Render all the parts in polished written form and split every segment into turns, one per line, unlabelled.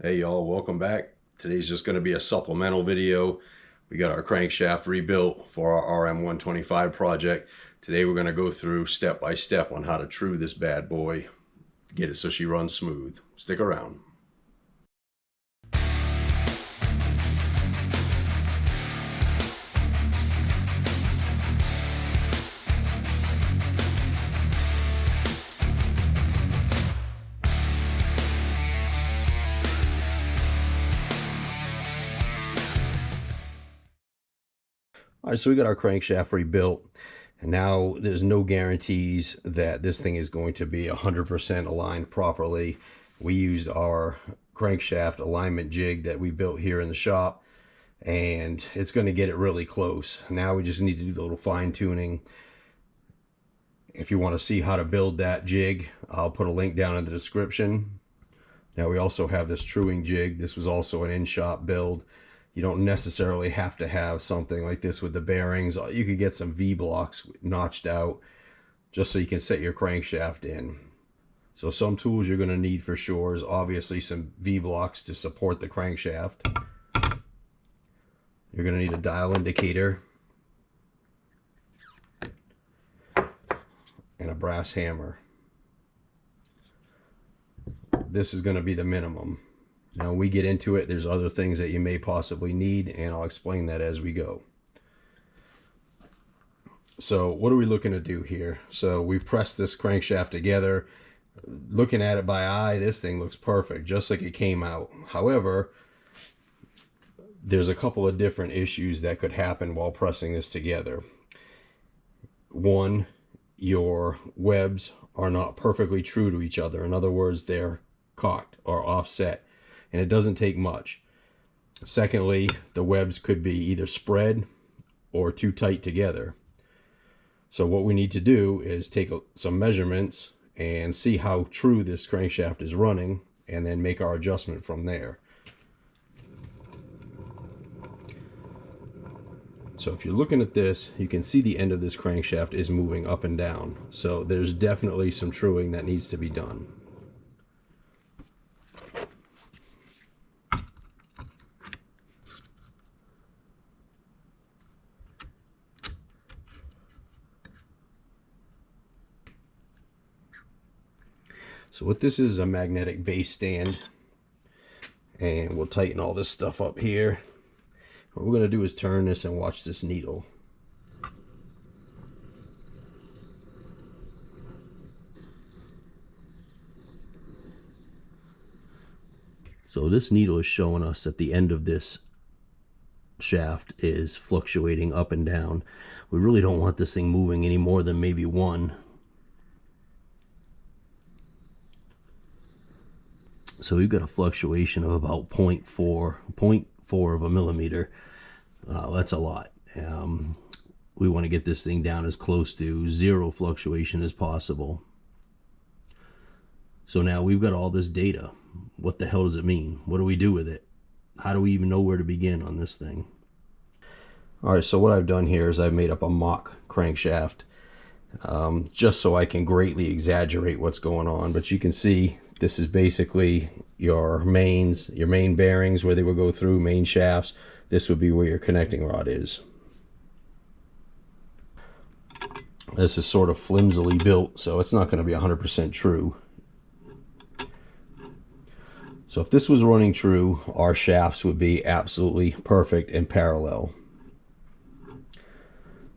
Hey y'all, welcome back. Today's just going to be a supplemental video. We got our crankshaft rebuilt for our RM125 project. Today we're going to go through step by step on how to true this bad boy, get it so she runs smooth. Stick around. All right, so we got our crankshaft rebuilt, and now there's no guarantees that this thing is going to be 100% aligned properly. We used our crankshaft alignment jig that we built here in the shop, and it's going to get it really close. Now we just need to do the little fine tuning. If you want to see how to build that jig, I'll put a link down in the description. Now we also have this truing jig. This was also an in-shop build. You don't necessarily have to have something like this with the bearings. You could get some V-blocks notched out just so you can set your crankshaft in. So some tools you're going to need for sure is obviously some V-blocks to support the crankshaft. You're going to need a dial indicator and a brass hammer. This is going to be the minimum. Now when we get into it, there's other things that you may possibly need, and I'll explain that as we go. So what are we looking to do here? So we've pressed this crankshaft together. Looking at it by eye, this thing looks perfect, just like it came out. However, there's a couple of different issues that could happen while pressing this together. One, your webs are not perfectly true to each other. In other words, they're cocked or offset, and it doesn't take much. Secondly, the webs could be either spread or too tight together. So what we need to do is take some measurements and see how true this crankshaft is running, and then make our adjustment from there. So if you're looking at this, you can see the end of this crankshaft is moving up and down. So there's definitely some truing that needs to be done. So what this is a magnetic base stand, and we'll tighten all this stuff up here. What we're going to do is turn this and watch this needle. So this needle is showing us that the end of this shaft is fluctuating up and down. We really don't want this thing moving any more than maybe one. So we've got a fluctuation of about 0.4 of a millimeter. That's a lot. We want to get this thing down as close to zero fluctuation as possible. So now we've got all this data. What the hell does it mean? What do we do with it? How do we even know where to begin on this thing? All right, so what I've done here is I've made up a mock crankshaft, just so I can greatly exaggerate what's going on. But you can see this is basically your mains, your main bearings, where they will go through, main shafts. This would be where your connecting rod is. This is sort of flimsily built, so it's not going to be 100% true. So if this was running true, our shafts would be absolutely perfect and parallel.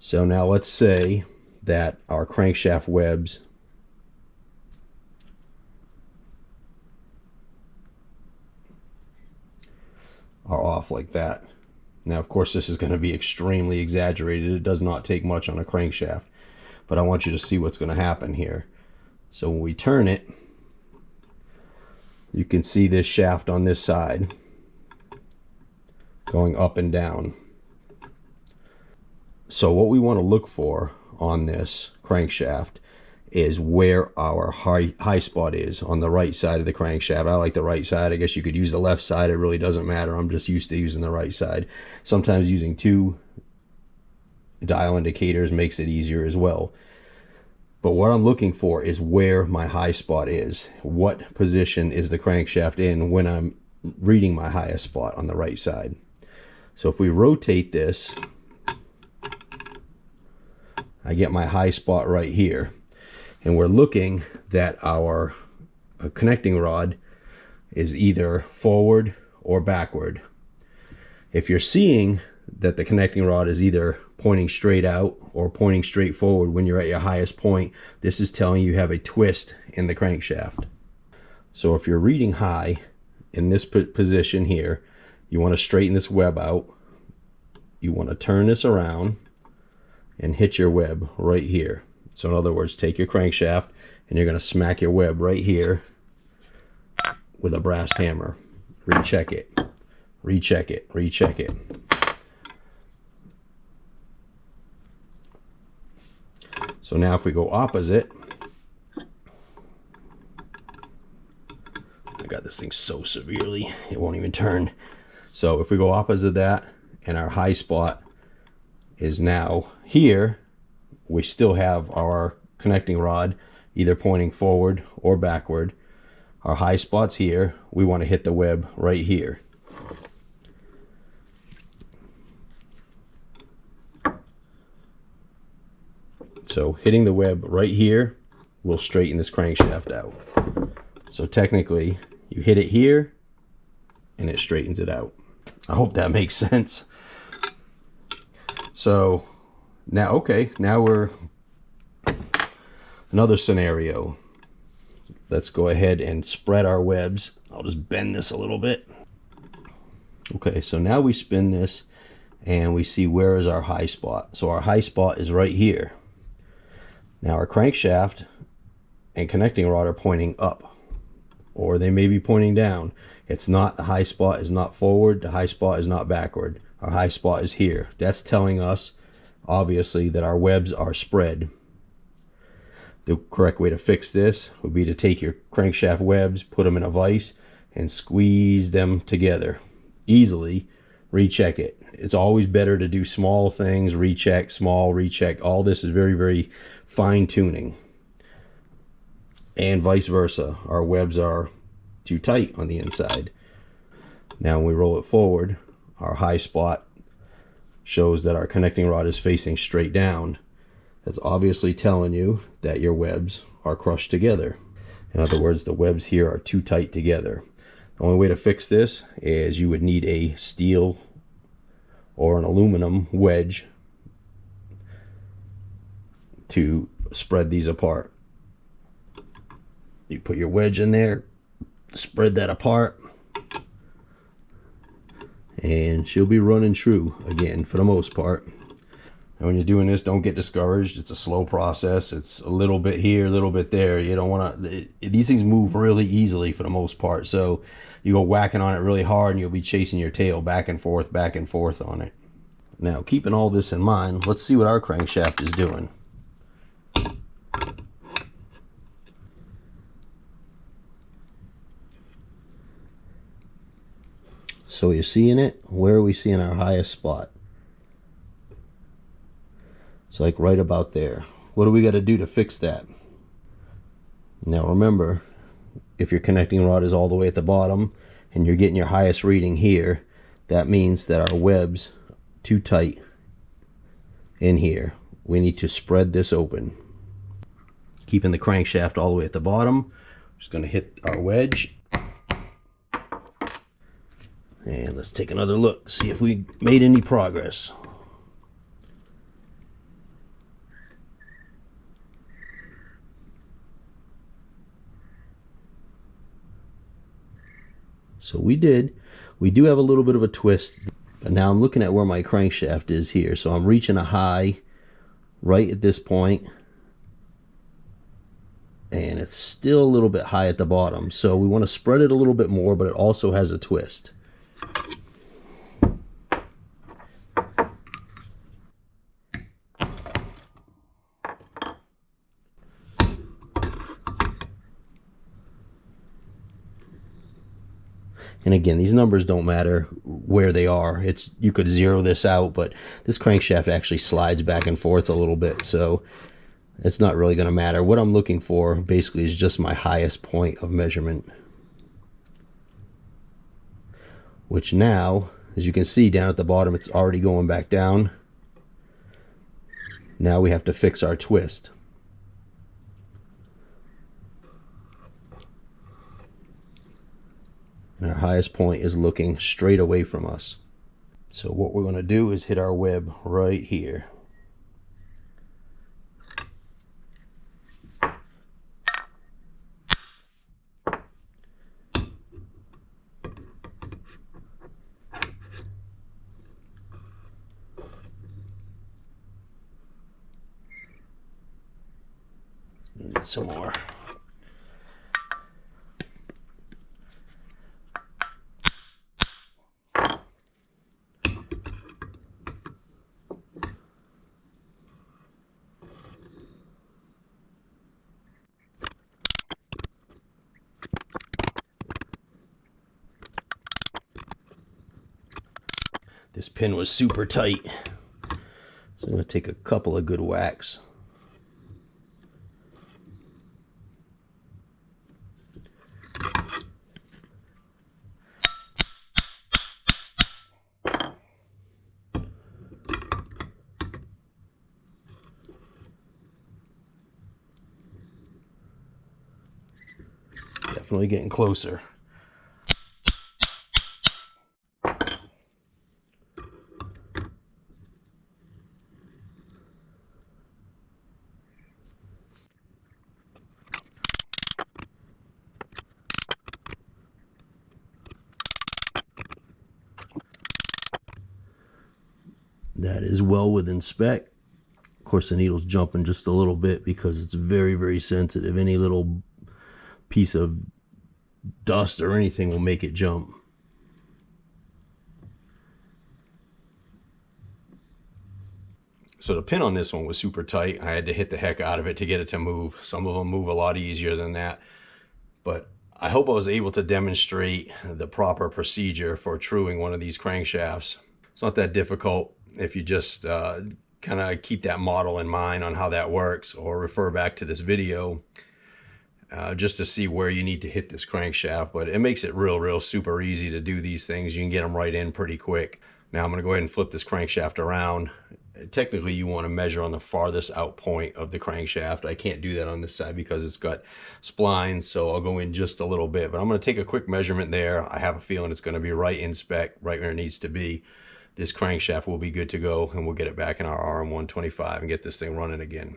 So now let's say that our crankshaft webs are off like that. Now of course this is going to be extremely exaggerated. It does not take much on a crankshaft, but I want you to see what's going to happen here. So when we turn it, you can see this shaft on this side going up and down. So what we want to look for on this crankshaft is where our high spot is on the right side of the crankshaft. I like the right side. I guess you could use the left side. It really doesn't matter. I'm just used to using the right side. Sometimes using two dial indicators makes it easier as well. But what I'm looking for is where my high spot is. What position is the crankshaft in when I'm reading my highest spot on the right side. So if we rotate this, I get my high spot right here, and we're looking that our connecting rod is either forward or backward. If you're seeing that the connecting rod is either pointing straight out or pointing straight forward when you're at your highest point, this is telling you have a twist in the crankshaft. So if you're reading high in this position here, you want to straighten this web out. You want to turn this around and hit your web right here. So in other words, take your crankshaft and you're going to smack your web right here with a brass hammer. Recheck it, recheck it, recheck it. So now if we go opposite, I got this thing so severely it won't even turn. So if we go opposite that and our high spot is now here, we still have our connecting rod either pointing forward or backward. Our high spot's here. We want to hit the web right here. So hitting the web right here will straighten this crankshaft out. So technically, you hit it here and it straightens it out. I hope that makes sense. So now, okay, now we're another scenario. Let's go ahead and spread our webs. I'll just bend this a little bit. Okay, so now we spin this and we see where is our high spot. So our high spot is right here. Now our crankshaft and connecting rod are pointing up, or they may be pointing down. It's not, the high spot is not forward, the high spot is not backward. Our high spot is here. That's telling us, obviously, that our webs are spread. The correct way to fix this would be to take your crankshaft webs, put them in a vise, and squeeze them together easily. Recheck it. It's always better to do small things, recheck, small, recheck. All this is very, very fine tuning. And vice versa. Our webs are too tight on the inside. Now when we roll it forward, our high spot shows that our connecting rod is facing straight down. That's obviously telling you that your webs are crushed together. In other words, the webs here are too tight together. The only way to fix this is you would need a steel or an aluminum wedge to spread these apart. You put your wedge in there, spread that apart, and she'll be running true again for the most part. And when you're doing this, don't get discouraged. It's a slow process. It's a little bit here, a little bit there. You don't want to, these things move really easily for the most part. So you go whacking on it really hard and you'll be chasing your tail back and forth on it. Now, keeping all this in mind, let's see what our crankshaft is doing. So you're seeing it? Where are we seeing our highest spot? It's like right about there. What do we got to do to fix that? Now remember, if your connecting rod is all the way at the bottom and you're getting your highest reading here, that means that our webs too tight in here. We need to spread this open. Keeping the crankshaft all the way at the bottom, just going to hit our wedge. And let's take another look, see if we made any progress. So we did. We do have a little bit of a twist. But now I'm looking at where my crankshaft is here. So I'm reaching a high right at this point. And it's still a little bit high at the bottom. So we want to spread it a little bit more, but it also has a twist. And again, these numbers don't matter where they are. It's, you could zero this out, but this crankshaft actually slides back and forth a little bit, so it's not really going to matter. What I'm looking for basically is just my highest point of measurement. which now, as you can see down at the bottom, it's already going back down. Now we have to fix our twist. And our highest point is looking straight away from us. So what we're going to do is hit our web right here. Need some more. This pin was super tight, so I'm going to take a couple of good whacks. Definitely getting closer. That is well within spec. Of course, the needle's jumping just a little bit because it's very, very sensitive. Any little piece of dust or anything will make it jump. So the pin on this one was super tight. I had to hit the heck out of it to get it to move. Some of them move a lot easier than that. But I hope I was able to demonstrate the proper procedure for truing one of these crankshafts. It's not that difficult if you just kind of keep that model in mind on how that works, or refer back to this video just to see where you need to hit this crankshaft. But it makes it real super easy to do these things. You can get them right in pretty quick. Now I'm going to go ahead and flip this crankshaft around. Technically you want to measure on the farthest out point of the crankshaft. I can't do that on this side because it's got splines, so I'll go in just a little bit, but I'm going to take a quick measurement there. I have a feeling it's going to be right in spec, right where it needs to be. This crankshaft will be good to go, and we'll get it back in our RM125 and get this thing running again.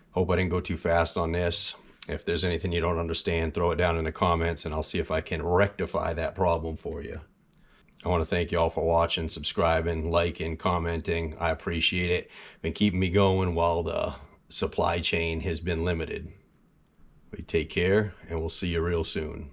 Hope I didn't go too fast on this. If there's anything you don't understand, throw it down in the comments and I'll see if I can rectify that problem for you. I want to thank you all for watching, subscribing, liking, commenting. I appreciate it. Been keeping me going while the supply chain has been limited. We take care, and we'll see you real soon.